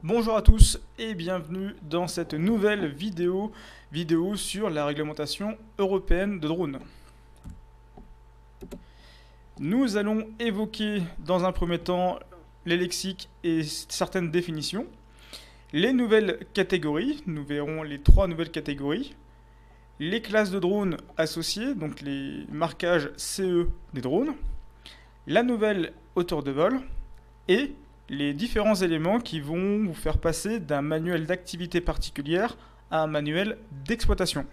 Bonjour à tous et bienvenue dans cette nouvelle vidéo sur la réglementation européenne de drones. Nous allons évoquer dans un premier temps les lexiques et certaines définitions, les nouvelles catégories, nous verrons les 3 nouvelles catégories, les classes de drones associées, donc les marquages CE des drones, la nouvelle hauteur de vol et les différents éléments qui vont vous faire passer d'un manuel d'activité particulière à un manuel d'exploitation.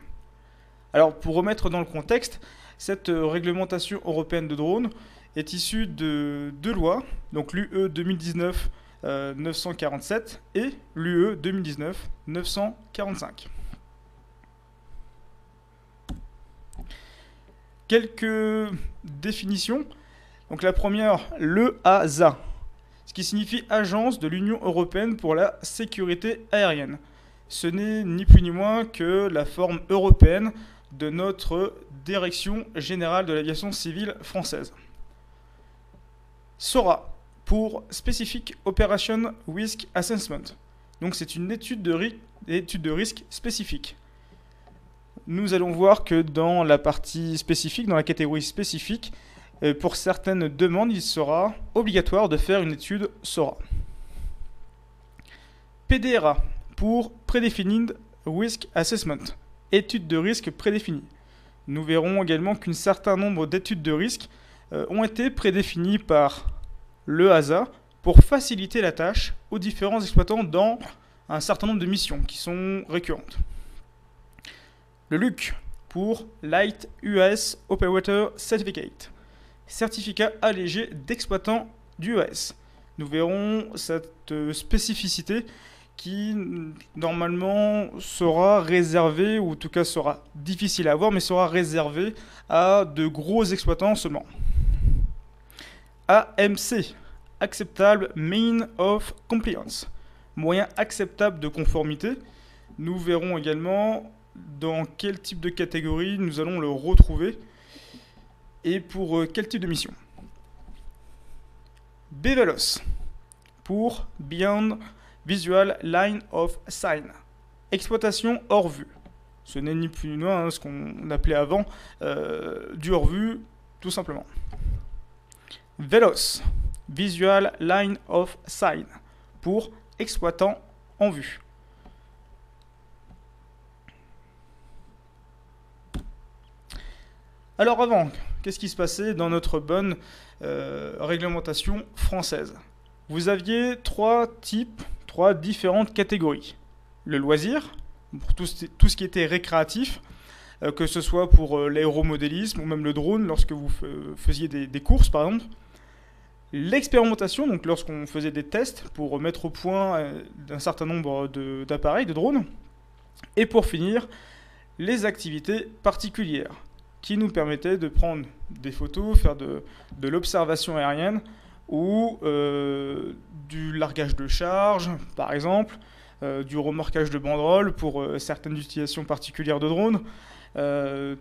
Alors pour remettre dans le contexte, cette réglementation européenne de drones est issue de 2 lois, donc l'UE 2019 947 et l'UE 2019 945. Quelques définitions. Donc la première, l'EASA, ce qui signifie Agence de l'Union européenne pour la sécurité aérienne. Ce n'est ni plus ni moins que la forme européenne de notre Direction générale de l'aviation civile française. SORA, pour Specific Operation Risk Assessment. Donc c'est une étude de risque spécifique. Nous allons voir que dans la partie spécifique, dans la catégorie spécifique, pour certaines demandes, il sera obligatoire de faire une étude SORA. PDRA, pour Predefined Risk Assessment, étude de risque prédéfinie. Nous verrons également qu'un certain nombre d'études de risque ont été prédéfinies par l'EASA pour faciliter la tâche aux différents exploitants dans un certain nombre de missions qui sont récurrentes. Le LUC, pour Light UAS Operator Certificate, certificat allégé d'exploitant d'UAS. Nous verrons cette spécificité qui normalement sera réservée, ou en tout cas sera difficile à avoir, mais sera réservée à de gros exploitants seulement. AMC, Acceptable Mean of Compliance, moyen acceptable de conformité. Nous verrons également dans quel type de catégorie nous allons le retrouver et pour quel type de mission. BVLOS, pour Beyond Visual Line of Sign, exploitation hors vue. Ce n'est ni plus ni moins ce qu'on appelait avant du hors vue, tout simplement. VELOS, Visual Line of Sign, pour exploitant en vue. Alors avant, qu'est-ce qui se passait dans notre bonne réglementation française? Vous aviez 3 différentes catégories. Le loisir, pour tout ce qui était récréatif, que ce soit pour l'aéromodélisme ou même le drone lorsque vous faisiez des courses par exemple. L'expérimentation, donc lorsqu'on faisait des tests pour mettre au point un certain nombre d'appareils, de drones. Et pour finir, les activités particulières qui nous permettaient de prendre des photos, faire de l'observation aérienne ou du largage de charge, par exemple, du remorquage de banderoles pour certaines utilisations particulières de drones,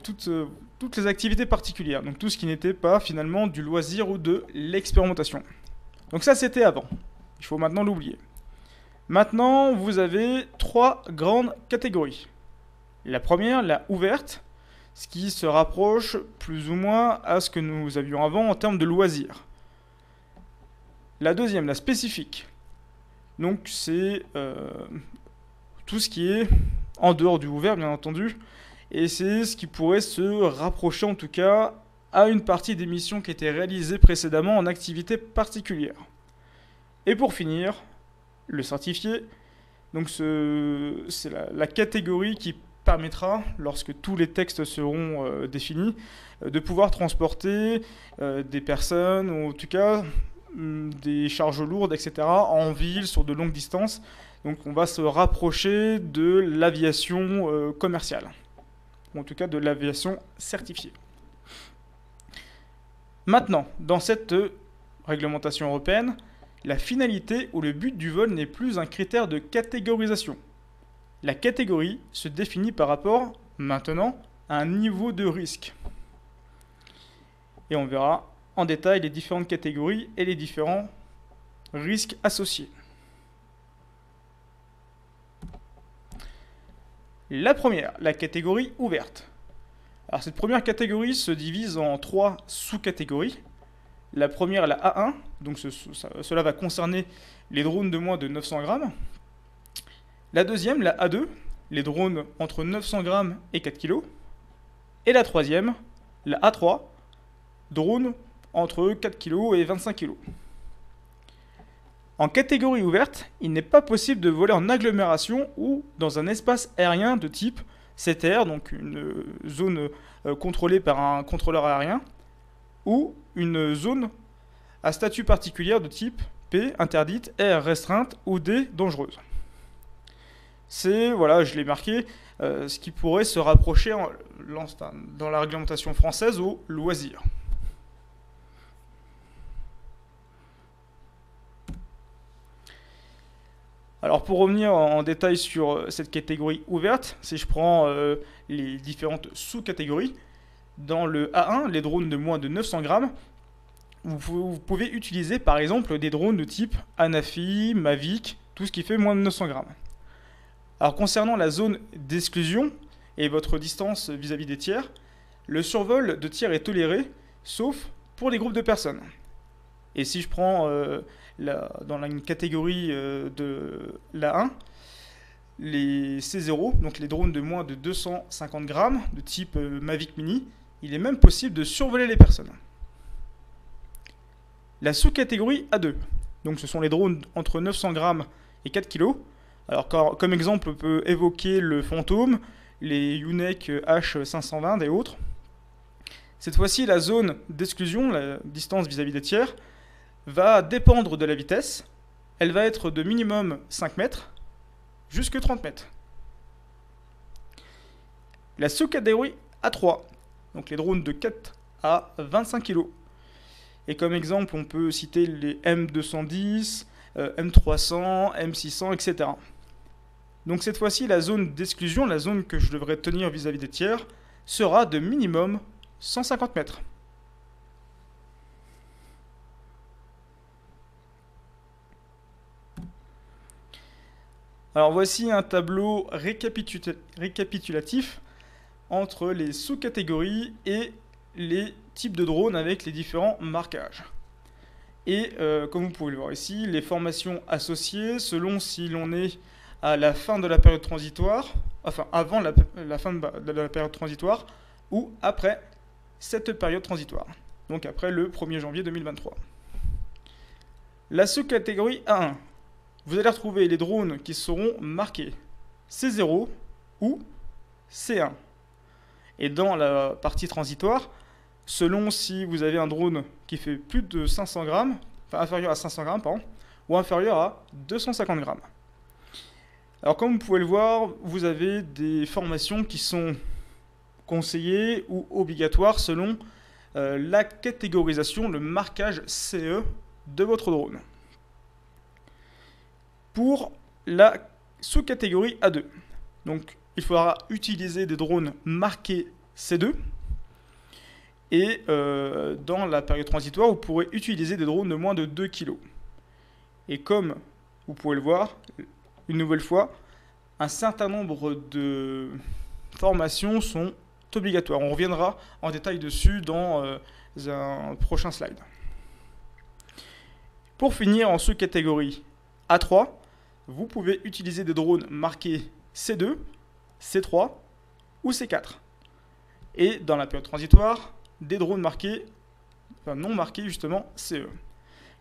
toutes les activités particulières, donc tout ce qui n'était pas finalement du loisir ou de l'expérimentation. Donc ça c'était avant, il faut maintenant l'oublier. Maintenant vous avez 3 grandes catégories. La première, la ouverte, ce qui se rapproche plus ou moins à ce que nous avions avant en termes de loisirs. La deuxième, la spécifique. Donc c'est tout ce qui est en dehors du ouvert, bien entendu, et c'est ce qui pourrait se rapprocher en tout cas à une partie des missions qui étaient réalisées précédemment en activité particulière. Et pour finir, le certifié. Donc c'est la catégorie qui permettra, lorsque tous les textes seront définis, de pouvoir transporter des personnes, ou en tout cas des charges lourdes, etc., en ville, sur de longues distances. Donc on va se rapprocher de l'aviation commerciale, ou en tout cas de l'aviation certifiée. Maintenant, dans cette réglementation européenne, la finalité ou le but du vol n'est plus un critère de catégorisation. La catégorie se définit par rapport, maintenant, à un niveau de risque. Et on verra en détail les différentes catégories et les différents risques associés. La première, la catégorie ouverte. Alors cette première catégorie se divise en 3 sous-catégories. La première, la A1, donc cela va concerner les drones de moins de 900 grammes. La deuxième, la A2, les drones entre 900 grammes et 4 kg. Et la troisième, la A3, drones entre 4 kg et 25 kg. En catégorie ouverte, il n'est pas possible de voler en agglomération ou dans un espace aérien de type CTR, donc une zone contrôlée par un contrôleur aérien, ou une zone à statut particulier de type P, interdite, R, restreinte, ou D, dangereuse. C'est, voilà, je l'ai marqué, ce qui pourrait se rapprocher dans la réglementation française au loisir. Alors pour revenir en détail sur cette catégorie ouverte, si je prends les différentes sous-catégories, dans le A1, les drones de moins de 900 grammes, vous pouvez utiliser par exemple des drones de type Anafi, Mavic, tout ce qui fait moins de 900 grammes. Alors concernant la zone d'exclusion et votre distance vis-à-vis des tiers, le survol de tiers est toléré, sauf pour les groupes de personnes. Et si je prends dans une catégorie de la 1, les C0, donc les drones de moins de 250 grammes, de type Mavic Mini, il est même possible de survoler les personnes. La sous-catégorie A2, donc ce sont les drones entre 900 grammes et 4 kg. Alors comme exemple, on peut évoquer le Fantôme, les Yunek H520 et autres. Cette fois-ci, la zone d'exclusion, la distance vis-à-vis des tiers, va dépendre de la vitesse. Elle va être de minimum 5 mètres jusqu'à 30 mètres. La sous-catégorie A3, donc les drones de 4 à 25 kg. Et comme exemple, on peut citer les M210, M300, M600, etc. Donc cette fois-ci, la zone d'exclusion, la zone que je devrais tenir vis-à-vis des tiers, sera de minimum 150 mètres. Alors voici un tableau récapitulatif entre les sous-catégories et les types de drones avec les différents marquages. Et comme vous pouvez le voir ici, les formations associées selon si l'on est à la fin de la période transitoire, enfin avant la fin de la période transitoire ou après cette période transitoire, donc après le 1er janvier 2023. La sous-catégorie A1, vous allez retrouver les drones qui seront marqués C0 ou C1. Et dans la partie transitoire, selon si vous avez un drone qui fait plus de 500 grammes, enfin inférieur à 500 grammes, pardon, ou inférieur à 250 grammes. Alors comme vous pouvez le voir, vous avez des formations qui sont conseillées ou obligatoires selon la catégorisation, le marquage CE de votre drone. Pour la sous-catégorie A2, donc il faudra utiliser des drones marqués C2. Et dans la période transitoire, vous pourrez utiliser des drones de moins de 2 kg. Et comme vous pouvez le voir, une nouvelle fois, un certain nombre de formations sont obligatoires. On reviendra en détail dessus dans un prochain slide. Pour finir, en sous-catégorie A3, vous pouvez utiliser des drones marqués C2, C3 ou C4. Et dans la période transitoire, des drones marqués, enfin non marqués justement CE,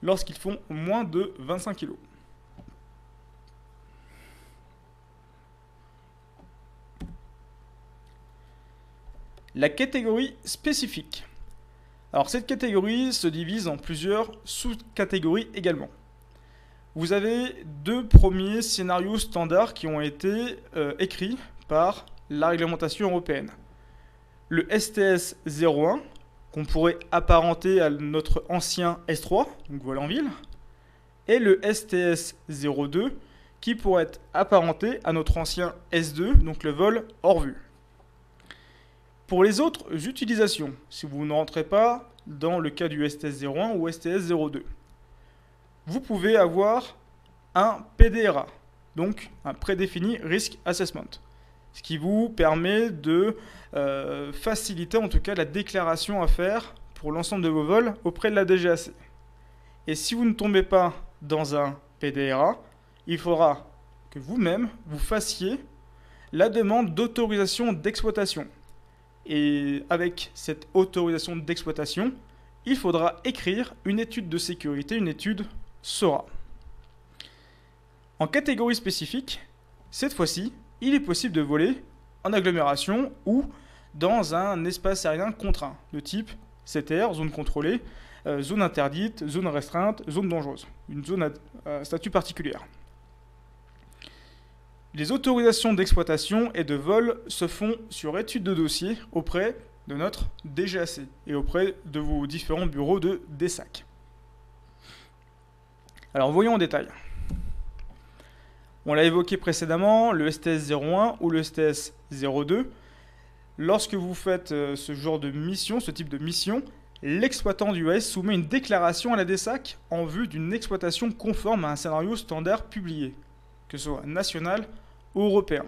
lorsqu'ils font moins de 25 kg. La catégorie spécifique. Alors cette catégorie se divise en plusieurs sous-catégories également. Vous avez deux premiers scénarios standards qui ont été écrits par la réglementation européenne. Le STS 01, qu'on pourrait apparenter à notre ancien S3, donc vol en ville, et le STS 02, qui pourrait être apparenté à notre ancien S2, donc le vol hors vue. Pour les autres utilisations, si vous ne rentrez pas dans le cas du STS 01 ou STS 02, vous pouvez avoir un PDRA, donc un Predéfini Risk Assessment. ce qui vous permet de faciliter en tout cas la déclaration à faire pour l'ensemble de vos vols auprès de la DGAC. Et si vous ne tombez pas dans un PDRA, il faudra que vous-même vous fassiez la demande d'autorisation d'exploitation. Et avec cette autorisation d'exploitation, il faudra écrire une étude de sécurité, une étude SORA. En catégorie spécifique, cette fois-ci, il est possible de voler en agglomération ou dans un espace aérien contraint, de type CTR, zone contrôlée, zone interdite, zone restreinte, zone dangereuse, une zone à statut particulier. Les autorisations d'exploitation et de vol se font sur étude de dossier auprès de notre DGAC et auprès de vos différents bureaux de DSAC. Alors voyons en détail. On l'a évoqué précédemment, le STS 01 ou le STS 02. Lorsque vous faites ce genre de mission, ce type de mission, l'exploitant du UAS soumet une déclaration à la DSAC en vue d'une exploitation conforme à un scénario standard publié, que ce soit national ou européen.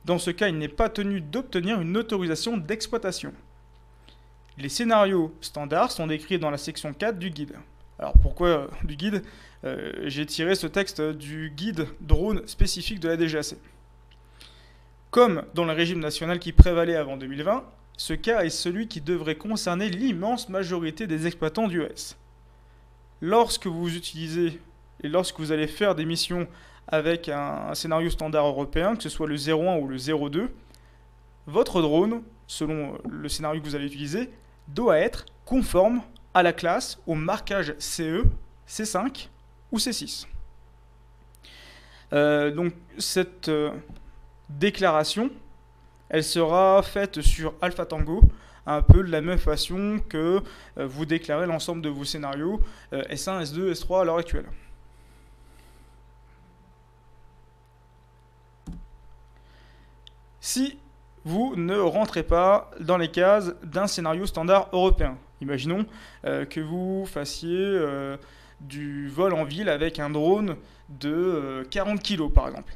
Dans ce cas, il n'est pas tenu d'obtenir une autorisation d'exploitation. Les scénarios standards sont décrits dans la section 4 du guide. Alors pourquoi du guide? J'ai tiré ce texte du guide drone spécifique de la DGAC. Comme dans le régime national qui prévalait avant 2020, ce cas est celui qui devrait concerner l'immense majorité des exploitants d'UAS. Lorsque vous utilisez et lorsque vous allez faire des missions avec un scénario standard européen, que ce soit le 01 ou le 02, votre drone, selon le scénario que vous allez utiliser, doit être conforme à la classe, au marquage CE, C5 ou C6. Donc cette déclaration, elle sera faite sur Alpha Tango, un peu de la même façon que vous déclarez l'ensemble de vos scénarios S1, S2, S3 à l'heure actuelle. Si vous ne rentrez pas dans les cases d'un scénario standard européen, imaginons que vous fassiez du vol en ville avec un drone de 40 kg par exemple.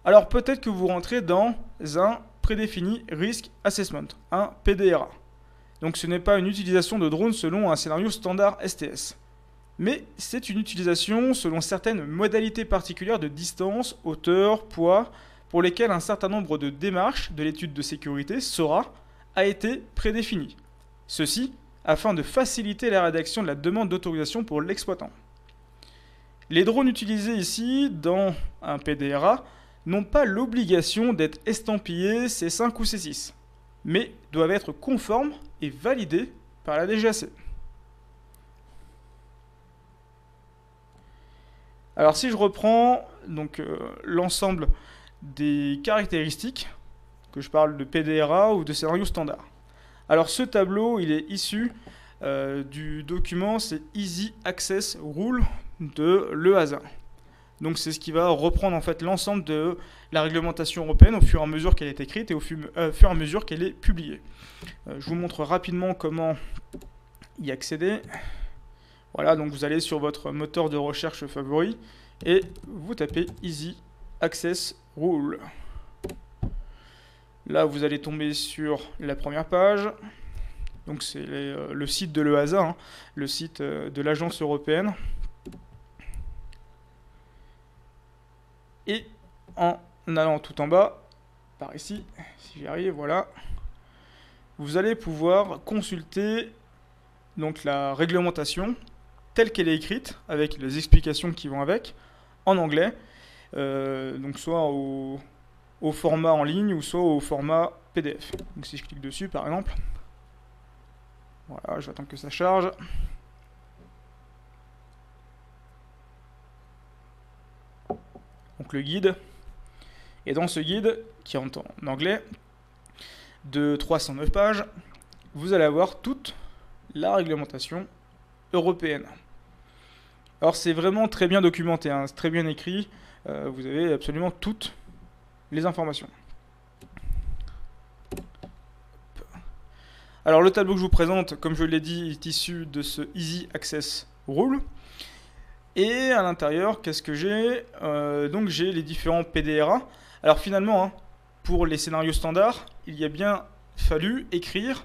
Alors peut-être que vous rentrez dans un prédéfini Risk Assessment, un PDRA. Donc ce n'est pas une utilisation de drone selon un scénario standard STS. Mais c'est une utilisation selon certaines modalités particulières de distance, hauteur, poids, pour lesquelles un certain nombre de démarches de l'étude de sécurité SORA a été prédéfini. Ceci afin de faciliter la rédaction de la demande d'autorisation pour l'exploitant. Les drones utilisés ici dans un PDRA n'ont pas l'obligation d'être estampillés C5 ou C6, mais doivent être conformes et validés par la DGAC. Alors si je reprends donc l'ensemble des caractéristiques, que je parle de PDRA ou de scénario standard. Alors ce tableau, il est issu du document, c'est Easy Access Rule de l'EASA. Donc c'est ce qui va reprendre en fait l'ensemble de la réglementation européenne au fur et à mesure qu'elle est écrite et au fur et à mesure qu'elle est publiée. Je vous montre rapidement comment y accéder. Voilà, donc vous allez sur votre moteur de recherche favori et vous tapez Easy Access Rule. Là, vous allez tomber sur la première page. Donc c'est le site de l'EASA, hein, le site de l'agence européenne. Et en allant tout en bas, par ici, si j'y arrive, voilà, vous allez pouvoir consulter donc la réglementation telle qu'elle est écrite, avec les explications qui vont avec, en anglais, donc soit au format en ligne ou soit au format PDF. Donc si je clique dessus par exemple, voilà, je vais attendre que ça charge. Donc le guide, et dans ce guide, qui est en anglais, de 309 pages, vous allez avoir toute la réglementation européenne. Alors c'est vraiment très bien documenté, hein, c'est très bien écrit, vous avez absolument toutes les informations. Alors le tableau que je vous présente, comme je l'ai dit, est issu de ce Easy Access Rule. Et à l'intérieur, qu'est-ce que j'ai? Donc j'ai les différents PDRA. Alors finalement, hein, pour les scénarios standards, il y a bien fallu écrire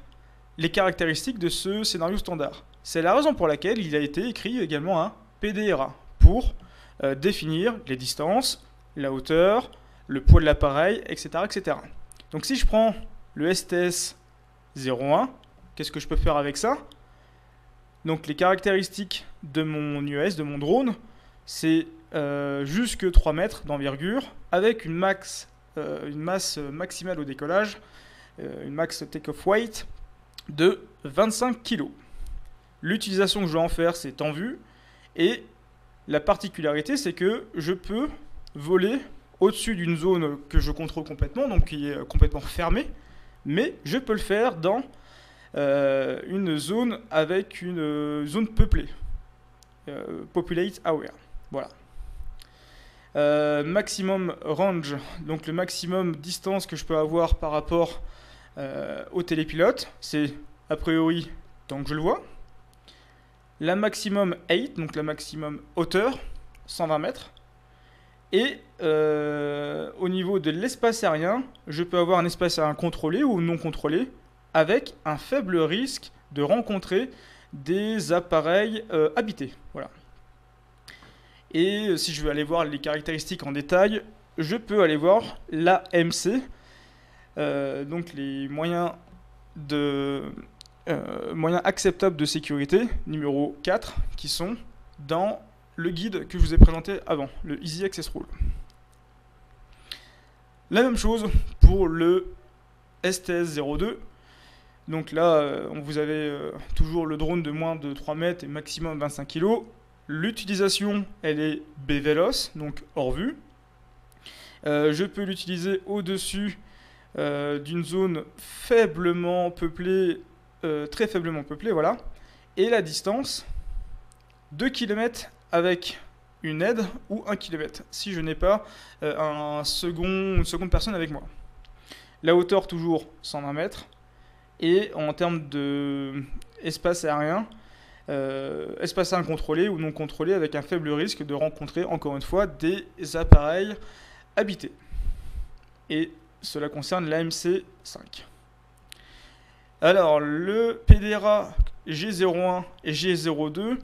les caractéristiques de ce scénario standard. C'est la raison pour laquelle il a été écrit également un PDRA pour définir les distances, la hauteur, le poids de l'appareil, etc., etc. Donc si je prends le STS 01, qu'est-ce que je peux faire avec ça? Donc les caractéristiques de mon UAS, de mon drone, c'est jusque 3 mètres d'envergure avec une masse maximale au décollage, une max take-off weight de 25 kg. L'utilisation que je vais en faire, c'est en vue, et la particularité, c'est que je peux voler au-dessus d'une zone que je contrôle complètement, donc qui est complètement fermée, mais je peux le faire dans une zone avec une zone peuplée, populate aware. Voilà. Maximum range, donc le maximum distance que je peux avoir par rapport au télépilote, c'est a priori tant que je le vois. La maximum height, donc la maximum hauteur, 120 mètres. Et au niveau de l'espace aérien, je peux avoir un espace aérien contrôlé ou non contrôlé, avec un faible risque de rencontrer des appareils habités. Voilà. Et si je veux aller voir les caractéristiques en détail, je peux aller voir l'AMC, donc les moyens acceptables de sécurité, numéro 4, qui sont dans le guide que je vous ai présenté avant, le Easy Access Rule. La même chose pour le STS-02. Donc là, vous avez toujours le drone de moins de 3 mètres et maximum 25 kg. L'utilisation, elle est BVLOS, donc hors vue. Je peux l'utiliser au-dessus d'une zone faiblement peuplée, très faiblement peuplée, voilà. Et la distance, 2 km avec une aide ou 1 km, si je n'ai pas une seconde personne avec moi. La hauteur, toujours 120 mètres. Et en termes d'espace aérien, espace aérien contrôlé ou non contrôlé, avec un faible risque de rencontrer, encore une fois, des appareils habités. Et cela concerne l'AMC 5. Alors, le PDRA G01 et G02,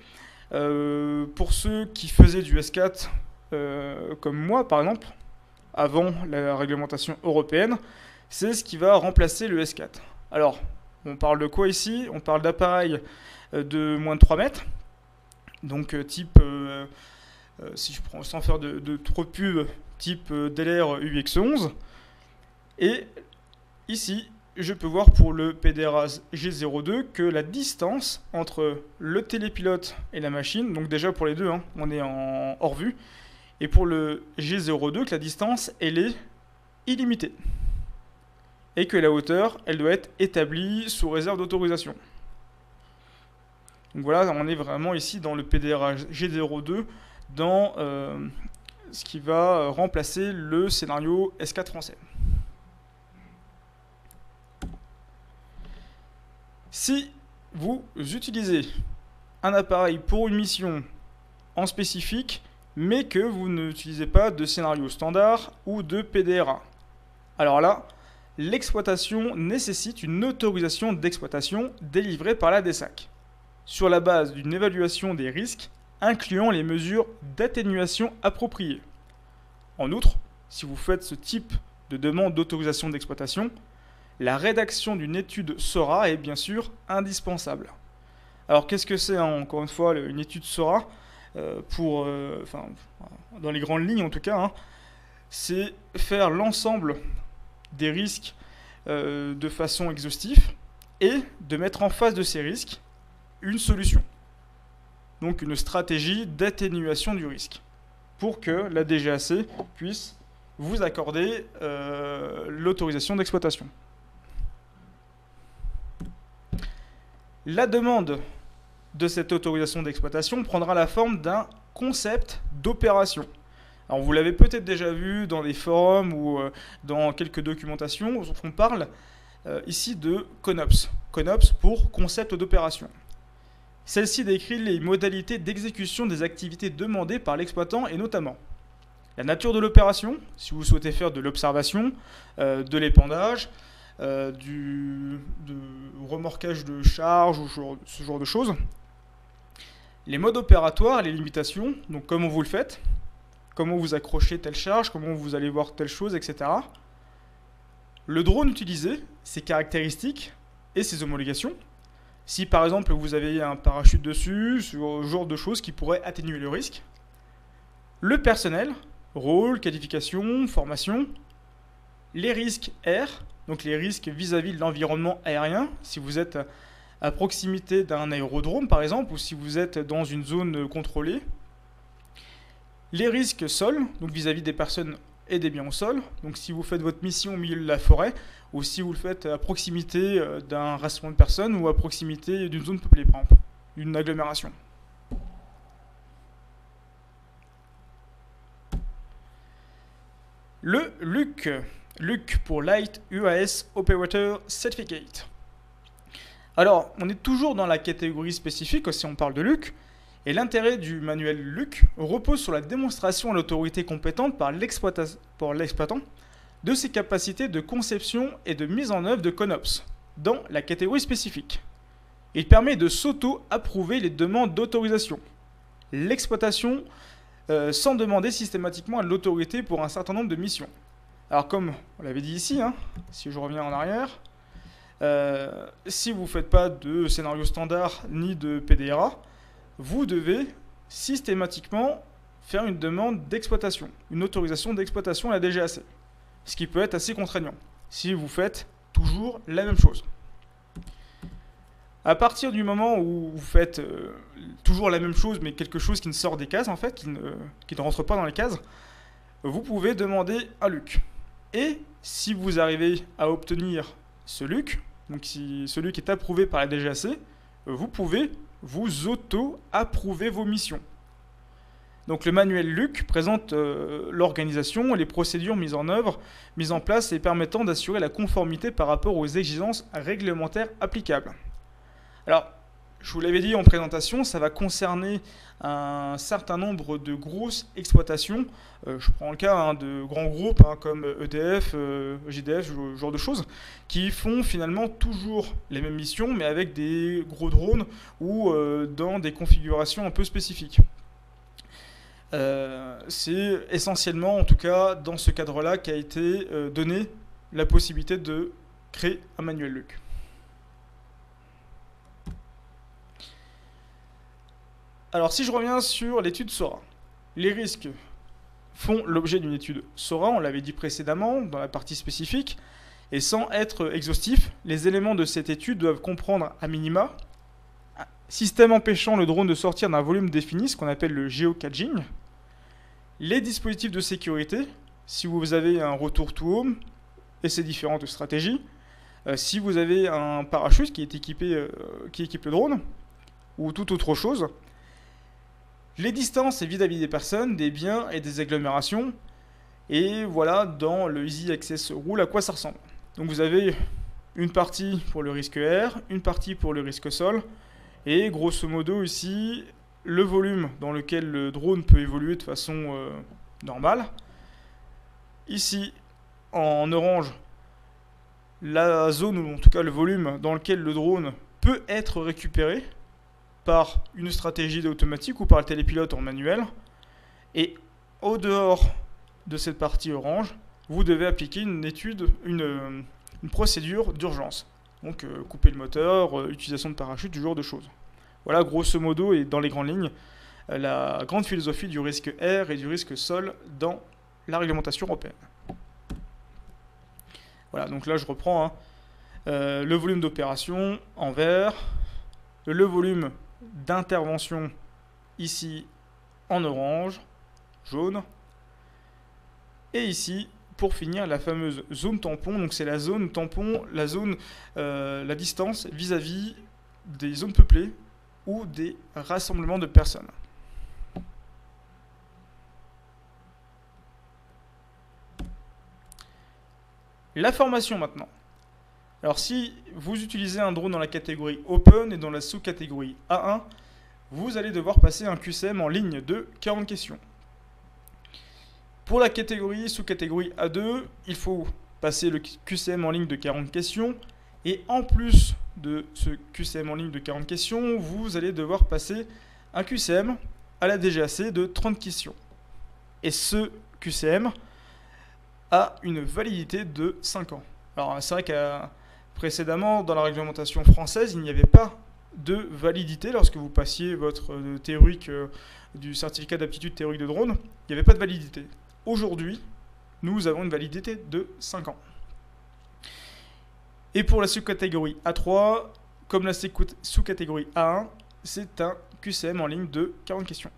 pour ceux qui faisaient du S4 comme moi, par exemple, avant la réglementation européenne, c'est ce qui va remplacer le S4. Alors, on parle de quoi ici? On parle d'appareils de moins de 3 mètres, donc type, si je prends sans faire de trop de pub, type DLR UX11. Et ici, je peux voir pour le PDRA G02 que la distance entre le télépilote et la machine, donc déjà pour les deux, hein, on est en hors vue, et pour le G02, que la distance, elle est illimitée. Et que la hauteur, elle doit être établie sous réserve d'autorisation. Donc voilà, on est vraiment ici dans le PDRA G02, dans ce qui va remplacer le scénario S4 français. Si vous utilisez un appareil pour une mission en spécifique, mais que vous n'utilisez pas de scénario standard ou de PDRA, alors là, l'exploitation nécessite une autorisation d'exploitation délivrée par la DSAC, sur la base d'une évaluation des risques incluant les mesures d'atténuation appropriées. En outre, si vous faites ce type de demande d'autorisation d'exploitation, la rédaction d'une étude SORA est bien sûr indispensable. Alors qu'est-ce que c'est, hein, encore une fois, une étude SORA dans les grandes lignes en tout cas, hein, c'est faire l'ensemble des risques de façon exhaustive et de mettre en face de ces risques une solution. Donc une stratégie d'atténuation du risque pour que la DGAC puisse vous accorder l'autorisation d'exploitation. La demande de cette autorisation d'exploitation prendra la forme d'un concept d'opération. Alors vous l'avez peut-être déjà vu dans des forums ou dans quelques documentations, on parle ici de CONOPS. CONOPS pour concept d'opération. Celle-ci décrit les modalités d'exécution des activités demandées par l'exploitant et notamment la nature de l'opération, si vous souhaitez faire de l'observation, de l'épandage, du remorquage de charge ou ce genre de choses. Les modes opératoires, les limitations, donc comment vous le faites, comment vous accrochez telle charge, comment vous allez voir telle chose, etc. Le drone utilisé, ses caractéristiques et ses homologations. Si par exemple vous avez un parachute dessus, ce genre de choses qui pourraient atténuer le risque. Le personnel, rôle, qualification, formation. Les risques air, donc les risques vis-à-vis de l'environnement aérien, si vous êtes à proximité d'un aérodrome par exemple, ou si vous êtes dans une zone contrôlée. Les risques sol, donc vis-à-vis des personnes et des biens au sol, donc si vous faites votre mission au milieu de la forêt, ou si vous le faites à proximité d'un rassemblement de personnes, ou à proximité d'une zone peuplée par exemple, d'une agglomération. Le LUC. LUC pour Light UAS Operator Certificate. Alors, on est toujours dans la catégorie spécifique si on parle de LUC, et l'intérêt du manuel LUC repose sur la démonstration à l'autorité compétente par l'exploitant de ses capacités de conception et de mise en œuvre de CONOPS dans la catégorie spécifique. Il permet de s'auto-approuver les demandes d'autorisation. L'exploitation sans demander systématiquement à l'autorité pour un certain nombre de missions. Alors comme on l'avait dit ici, si je reviens en arrière, si vous ne faites pas de scénario standard ni de PDRA, vous devez systématiquement faire une demande d'exploitation, une autorisation d'exploitation à la DGAC, ce qui peut être assez contraignant si vous faites toujours la même chose. À partir du moment où vous faites toujours la même chose, mais quelque chose qui ne sort des cases, en fait, qui ne rentre pas dans les cases, vous pouvez demander un LUC. Et si vous arrivez à obtenir ce LUC, donc si celui qui est approuvé par la DGAC, vous pouvez vous auto-approuver vos missions. Donc le manuel LUC présente l'organisation et les procédures mises en place et permettant d'assurer la conformité par rapport aux exigences réglementaires applicables. Alors, je vous l'avais dit en présentation, ça va concerner un certain nombre de grosses exploitations. Je prends le cas de grands groupes comme EDF, JDF, ce genre de choses, qui font finalement toujours les mêmes missions, mais avec des gros drones ou dans des configurations un peu spécifiques. C'est essentiellement, en tout cas, dans ce cadre-là, qu'a été donné la possibilité de créer un manuel LUC. Alors si je reviens sur l'étude SORA, les risques font l'objet d'une étude SORA, on l'avait dit précédemment dans la partie spécifique, et sans être exhaustif, les éléments de cette étude doivent comprendre à minima un système empêchant le drone de sortir d'un volume défini, ce qu'on appelle le geocaching, les dispositifs de sécurité, si vous avez un retour to home et ses différentes stratégies, si vous avez un parachute qui équipe le drone, ou toute autre chose, les distances vis-à-vis des personnes, des biens et des agglomérations. Et voilà dans le Easy Access Rule à quoi ça ressemble. Donc vous avez une partie pour le risque air, une partie pour le risque sol. Et grosso modo ici, le volume dans lequel le drone peut évoluer de façon normale. Ici, en orange, la zone, ou en tout cas le volume dans lequel le drone peut être récupéré par une stratégie automatique ou par le télépilote en manuel. Et au dehors de cette partie orange, vous devez appliquer une procédure d'urgence. Donc couper le moteur, utilisation de parachute, ce genre de choses. Voilà grosso modo et dans les grandes lignes la grande philosophie du risque air et du risque sol dans la réglementation européenne. Voilà, donc là je reprends le volume d'opération en vert, le volume d'intervention ici en orange, jaune, et ici pour finir la fameuse zone tampon. Donc c'est la zone tampon, la distance vis-à-vis des zones peuplées ou des rassemblements de personnes. La formation maintenant. Alors si vous utilisez un drone dans la catégorie Open et dans la sous-catégorie A1, vous allez devoir passer un QCM en ligne de 40 questions. Pour la catégorie, sous-catégorie A2, il faut passer le QCM en ligne de 40 questions. Et en plus de ce QCM en ligne de 40 questions, vous allez devoir passer un QCM à la DGAC de 30 questions. Et ce QCM a une validité de 5 ans. Alors c'est vrai que précédemment, dans la réglementation française, il n'y avait pas de validité lorsque vous passiez votre théorique du certificat d'aptitude théorique de drone. Il n'y avait pas de validité. Aujourd'hui, nous avons une validité de 5 ans. Et pour la sous-catégorie A3, comme la sous-catégorie A1, c'est un QCM en ligne de 40 questions.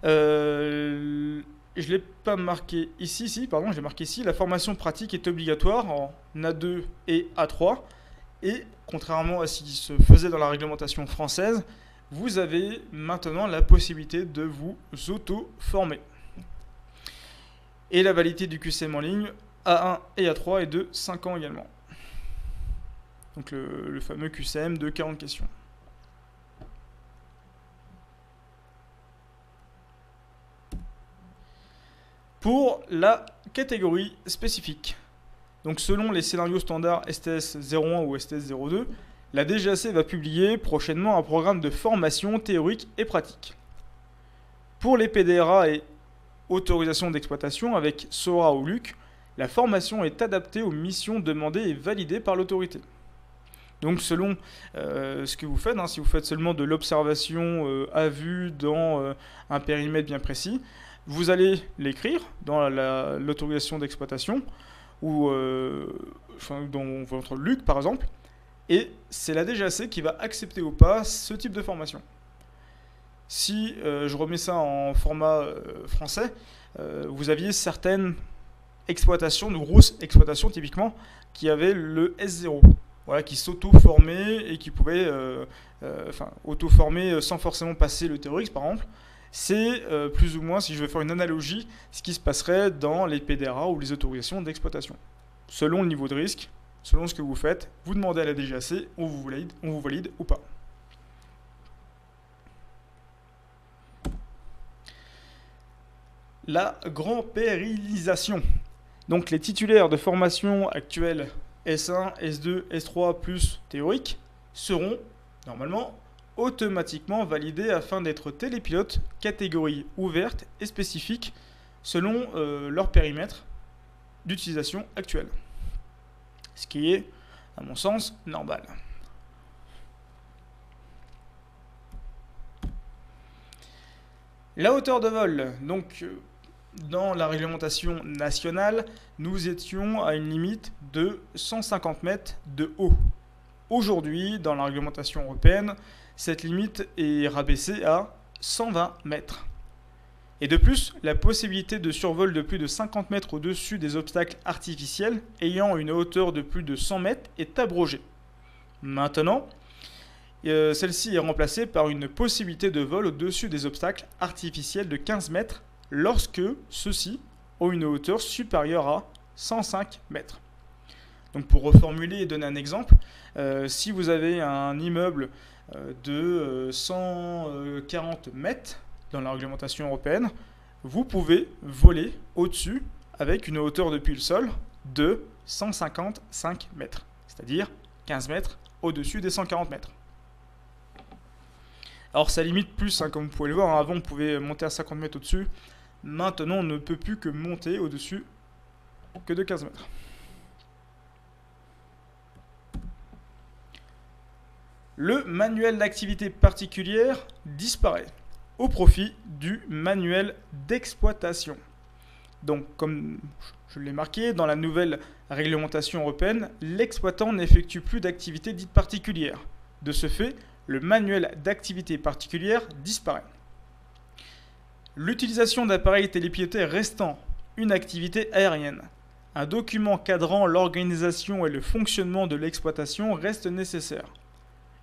Je ne l'ai pas marqué ici, pardon, j'ai marqué ici, la formation pratique est obligatoire en A2 et A3. Et contrairement à ce qui se faisait dans la réglementation française, vous avez maintenant la possibilité de vous auto-former. Et la validité du QCM en ligne, A1 et A3 est de 5 ans également. Donc le fameux QCM de 40 questions. Pour la catégorie spécifique, donc selon les scénarios standards STS 01 ou STS 02, la DGAC va publier prochainement un programme de formation théorique et pratique. Pour les PDRA et autorisation d'exploitation avec SORA ou LUC, la formation est adaptée aux missions demandées et validées par l'autorité. Donc selon ce que vous faites, si vous faites seulement de l'observation à vue dans un périmètre bien précis, vous allez l'écrire dans l'autorisation d'exploitation ou dans votre LUC par exemple, et c'est la DGAC qui va accepter ou pas ce type de formation. Si je remets ça en format français, vous aviez certaines exploitations, de grosses exploitations typiquement, qui avaient le S0, voilà, qui s'auto-formaient et qui pouvaient auto-former sans forcément passer le théorique par exemple. C'est plus ou moins, si je veux faire une analogie, ce qui se passerait dans les PDRA ou les autorisations d'exploitation. Selon le niveau de risque, selon ce que vous faites, vous demandez à la DGAC, on vous valide ou pas. La grand-périlisation. Donc les titulaires de formation actuelle S1, S2, S3 plus théorique seront normalement automatiquement validés afin d'être télépilotes catégorie ouverte et spécifique selon leur périmètre d'utilisation actuel. Ce qui est, à mon sens, normal. La hauteur de vol, donc dans la réglementation nationale, nous étions à une limite de 150 mètres de haut. Aujourd'hui, dans la réglementation européenne, cette limite est rabaissée à 120 mètres. Et de plus, la possibilité de survol de plus de 50 mètres au-dessus des obstacles artificiels ayant une hauteur de plus de 100 mètres est abrogée. Maintenant, celle-ci est remplacée par une possibilité de vol au-dessus des obstacles artificiels de 15 mètres lorsque ceux-ci ont une hauteur supérieure à 105 mètres. Donc pour reformuler et donner un exemple, si vous avez un immeuble de 140 mètres dans la réglementation européenne, vous pouvez voler au-dessus avec une hauteur depuis le sol de 155 mètres, c'est-à-dire 15 mètres au-dessus des 140 mètres. Alors ça limite plus, comme vous pouvez le voir, avant on pouvait monter à 50 mètres au-dessus, maintenant on ne peut plus que monter au-dessus que de 15 mètres. Le manuel d'activité particulière disparaît au profit du manuel d'exploitation. Donc, comme je l'ai marqué, dans la nouvelle réglementation européenne, l'exploitant n'effectue plus d'activité dite particulière. De ce fait, le manuel d'activité particulière disparaît. L'utilisation d'appareils télépilotés restant une activité aérienne. Un document cadrant l'organisation et le fonctionnement de l'exploitation reste nécessaire.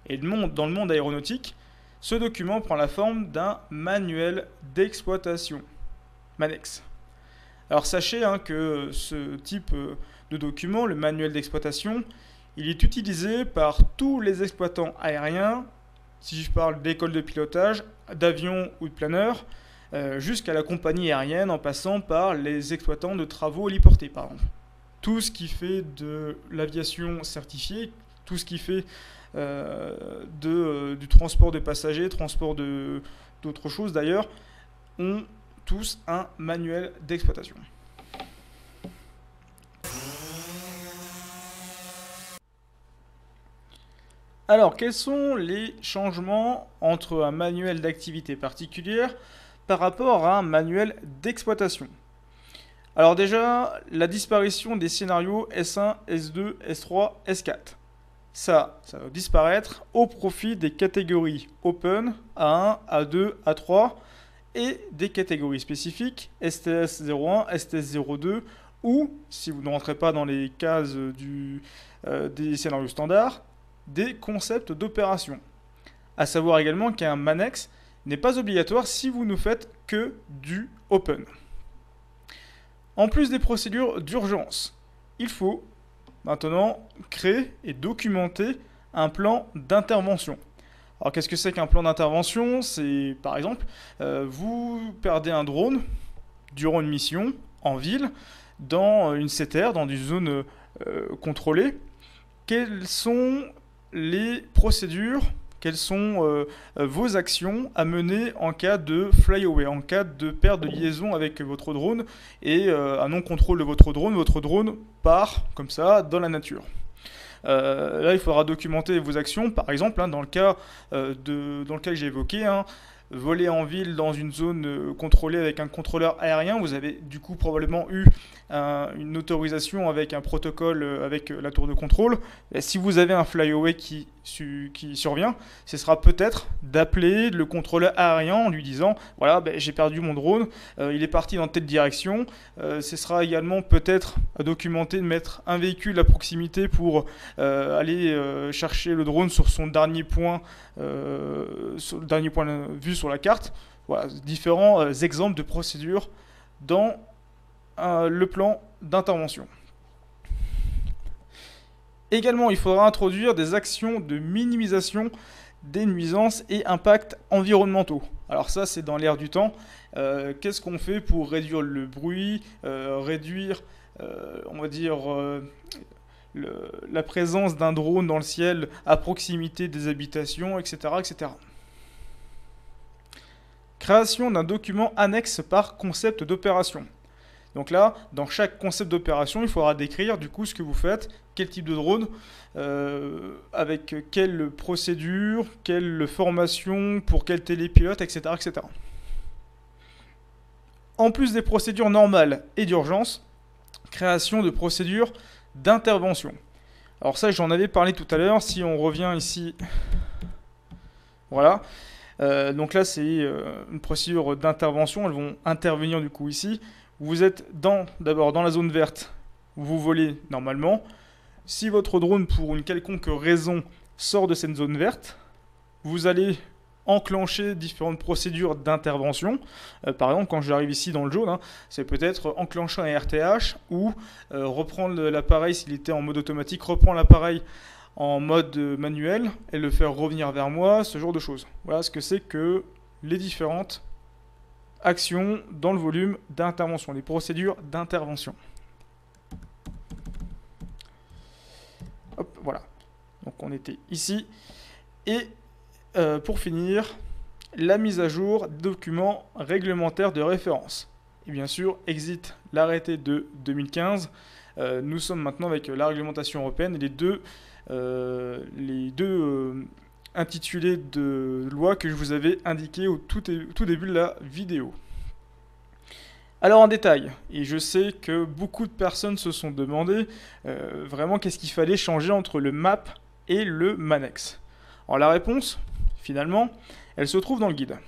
Et dans le monde aéronautique, ce document prend la forme d'un manuel d'exploitation, MANEX. Alors sachez que ce type de document, le manuel d'exploitation, il est utilisé par tous les exploitants aériens, si je parle d'école de pilotage, d'avions ou de planeurs, jusqu'à la compagnie aérienne en passant par les exploitants de travaux héliportés par exemple. Tout ce qui fait de l'aviation certifiée, tout ce qui fait du transport de passagers, transport d'autres choses d'ailleurs, ont tous un manuel d'exploitation. Alors, quels sont les changements entre un manuel d'activité particulière par rapport à un manuel d'exploitation? Alors déjà, la disparition des scénarios S1, S2, S3, S4. Ça va disparaître au profit des catégories Open, A1, A2, A3 et des catégories spécifiques STS 01, STS 02 ou, si vous ne rentrez pas dans les cases des scénarios standards, des concepts d'opération. A savoir également qu'un MANEX n'est pas obligatoire si vous ne faites que du Open. En plus des procédures d'urgence, il faut maintenant créer et documenter un plan d'intervention. Alors qu'est-ce que c'est qu'un plan d'intervention? C'est par exemple, vous perdez un drone durant une mission en ville, dans une CTR, dans une zone contrôlée. Quelles sont les procédures, quelles sont vos actions à mener en cas de flyaway, en cas de perte de liaison avec votre drone et un non-contrôle de votre drone part comme ça dans la nature. Là, il faudra documenter vos actions, par exemple, dans le cas que j'ai évoqué, voler en ville dans une zone contrôlée avec un contrôleur aérien, vous avez du coup probablement eu une autorisation avec un protocole avec la tour de contrôle. Et si vous avez un flyaway qui survient, ce sera peut-être d'appeler le contrôleur aérien en lui disant voilà, j'ai perdu mon drone, il est parti dans telle direction. Ce sera également peut-être à documenter de mettre un véhicule à proximité pour aller chercher le drone sur son dernier point, vu sur la carte. Voilà, différents exemples de procédures dans le plan d'intervention. Également, il faudra introduire des actions de minimisation des nuisances et impacts environnementaux. Alors ça, c'est dans l'air du temps. Qu'est-ce qu'on fait pour réduire le bruit, réduire, on va dire, la présence d'un drone dans le ciel à proximité des habitations, etc., etc. Création d'un document annexe par concept d'opération. Donc là, dans chaque concept d'opération, il faudra décrire du coup ce que vous faites, quel type de drone, avec quelle procédure, quelle formation, pour quel télépilote, etc., etc. En plus des procédures normales et d'urgence, création de procédures d'intervention. Alors ça, j'en avais parlé tout à l'heure. Si on revient ici, voilà. Donc là, c'est une procédure d'intervention. Elles vont intervenir du coup ici. Vous êtes d'abord dans la zone verte, vous volez normalement. Si votre drone, pour une quelconque raison, sort de cette zone verte, vous allez enclencher différentes procédures d'intervention. Par exemple, quand j'arrive ici dans le jaune, c'est peut-être enclencher un RTH ou reprendre l'appareil s'il était en mode automatique, reprendre l'appareil en mode manuel et le faire revenir vers moi, ce genre de choses. Voilà ce que c'est que les différentes actions dans le volume d'intervention, les procédures d'intervention. Hop, voilà. Donc on était ici. Et pour finir, la mise à jour des documents réglementaires de référence. Et bien sûr, exit l'arrêté de 2015. Nous sommes maintenant avec la réglementation européenne et les deux intitulé de loi que je vous avais indiqué au tout début de la vidéo. Alors en détail, et je sais que beaucoup de personnes se sont demandé vraiment qu'est-ce qu'il fallait changer entre le MAP et le MANEX. Alors la réponse, finalement, elle se trouve dans le guide.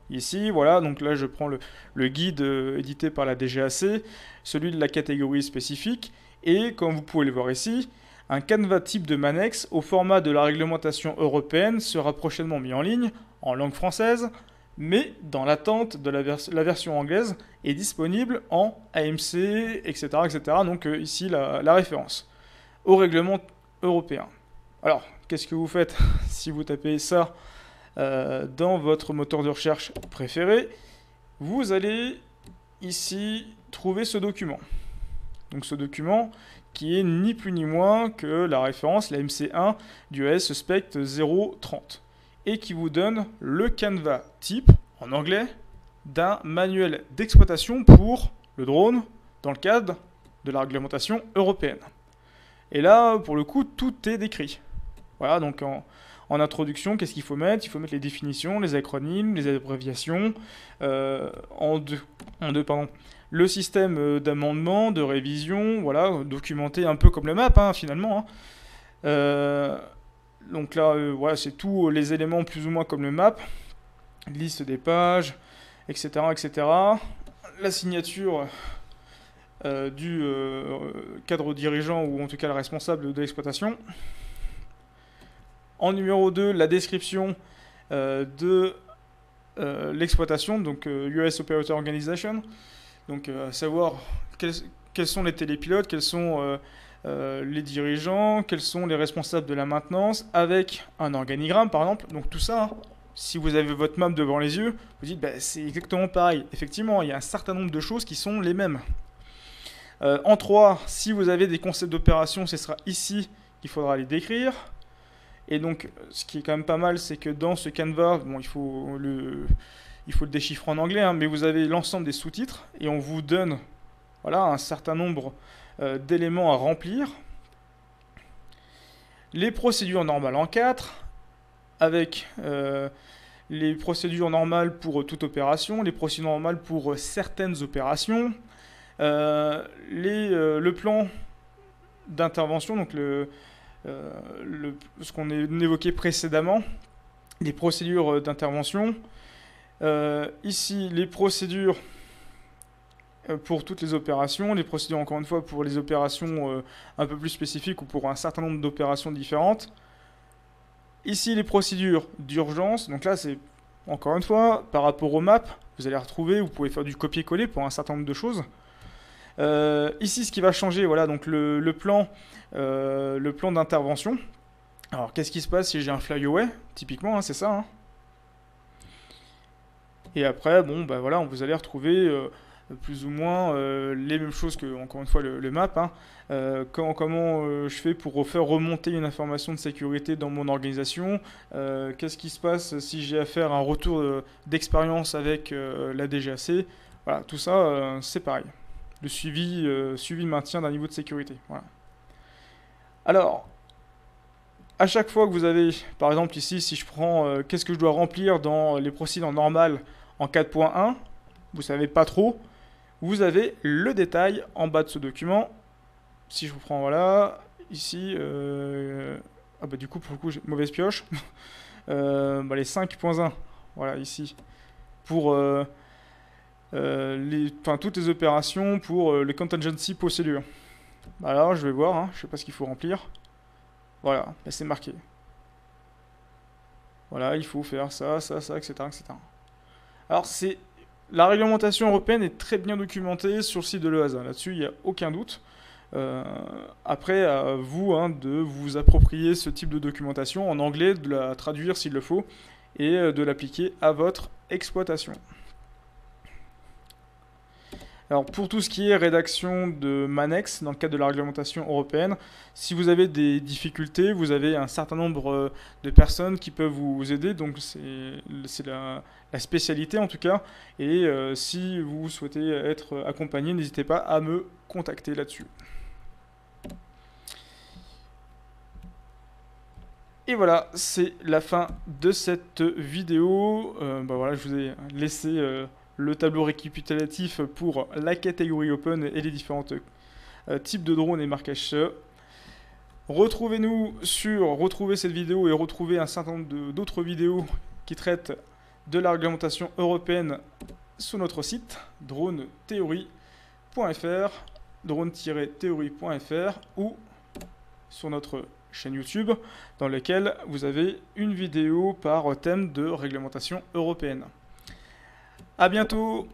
Ici, voilà, donc là je prends le guide édité par la DGAC, celui de la catégorie spécifique, et comme vous pouvez le voir ici, un canevas type de MANEX au format de la réglementation européenne sera prochainement mis en ligne, en langue française, mais dans l'attente de la version anglaise est disponible en AMC, etc. etc. Donc ici la référence au règlement européen. Alors, qu'est-ce que vous faites si vous tapez ça dans votre moteur de recherche préféré, vous allez ici trouver ce document. Donc ce document qui est ni plus ni moins que la référence, la MC1 du AS Spect 030, et qui vous donne le canevas type, en anglais, d'un manuel d'exploitation pour le drone dans le cadre de la réglementation européenne. Et là, pour le coup, tout est décrit. Voilà, donc en introduction, qu'est-ce qu'il faut mettre? Il faut mettre les définitions, les acronymes, les abréviations, le système d'amendement, de révision, voilà, documenté un peu comme le map, hein, finalement. Hein. Donc là, voilà, c'est tous les éléments plus ou moins comme le map, liste des pages, etc., etc. La signature du cadre dirigeant, ou en tout cas le responsable de l'exploitation. En numéro 2, la description de l'exploitation, donc US Operator Organization. Donc savoir quels sont les télépilotes, quels sont les dirigeants, quels sont les responsables de la maintenance, avec un organigramme par exemple. Donc tout ça, hein, si vous avez votre map devant les yeux, vous dites bah, c'est exactement pareil. Effectivement, il y a un certain nombre de choses qui sont les mêmes. En 3, si vous avez des concepts d'opération, ce sera ici qu'il faudra les décrire. Et donc, ce qui est quand même pas mal, c'est que dans ce canevas, bon, il faut le déchiffrer en anglais, hein, mais vous avez l'ensemble des sous-titres, et on vous donne voilà, un certain nombre d'éléments à remplir. Les procédures normales en 4, avec les procédures normales pour toute opération, les procédures normales pour certaines opérations, le plan d'intervention, donc ce qu'on évoquait précédemment, les procédures d'intervention. Ici, les procédures pour toutes les opérations, les procédures encore une fois pour les opérations un peu plus spécifiques ou pour un certain nombre d'opérations différentes. Ici, les procédures d'urgence. Donc là, c'est encore une fois par rapport aux maps, vous allez retrouver, vous pouvez faire du copier-coller pour un certain nombre de choses. Ici, ce qui va changer, voilà, donc le plan d'intervention. Alors, qu'est-ce qui se passe si j'ai un flyaway? Typiquement, hein, c'est ça. Hein. Et après, bon, bah voilà, vous allez retrouver plus ou moins les mêmes choses que, encore une fois, le map. Hein. Comment je fais pour faire remonter une information de sécurité dans mon organisation? Qu'est-ce qui se passe si j'ai à faire un retour d'expérience avec la DGAC? Voilà, tout ça, c'est pareil. Le suivi maintien d'un niveau de sécurité. Voilà. Alors, à chaque fois que vous avez, par exemple ici, si je prends qu'est-ce que je dois remplir dans les procédures normales en 4.1, vous savez pas trop, vous avez le détail en bas de ce document. Si je reprends, voilà, ici, ah bah du coup, pour le coup, j'ai mauvaise pioche. Les 5.1, voilà, ici, pour toutes les opérations pour les contingency procedures. Alors, je vais voir, hein, je sais pas ce qu'il faut remplir. Voilà, là c'est marqué. Voilà, il faut faire ça, ça, ça, etc. etc. Alors, la réglementation européenne est très bien documentée sur le site de l'EASA. Là-dessus, il n'y a aucun doute. Après, à vous hein, de vous approprier ce type de documentation en anglais, de la traduire s'il le faut, et de l'appliquer à votre exploitation. Alors pour tout ce qui est rédaction de MANEX dans le cadre de la réglementation européenne, si vous avez des difficultés, vous avez un certain nombre de personnes qui peuvent vous aider, donc c'est la spécialité en tout cas, et si vous souhaitez être accompagné, n'hésitez pas à me contacter là-dessus. Et voilà, c'est la fin de cette vidéo. Voilà, je vous ai laissé le tableau récapitulatif pour la catégorie Open et les différents types de drones et marquages. Retrouvez cette vidéo et retrouvez un certain nombre d'autres vidéos qui traitent de la réglementation européenne sur notre site drone-theory.fr, drone-theory.fr ou sur notre chaîne YouTube dans laquelle vous avez une vidéo par thème de réglementation européenne. À bientôt!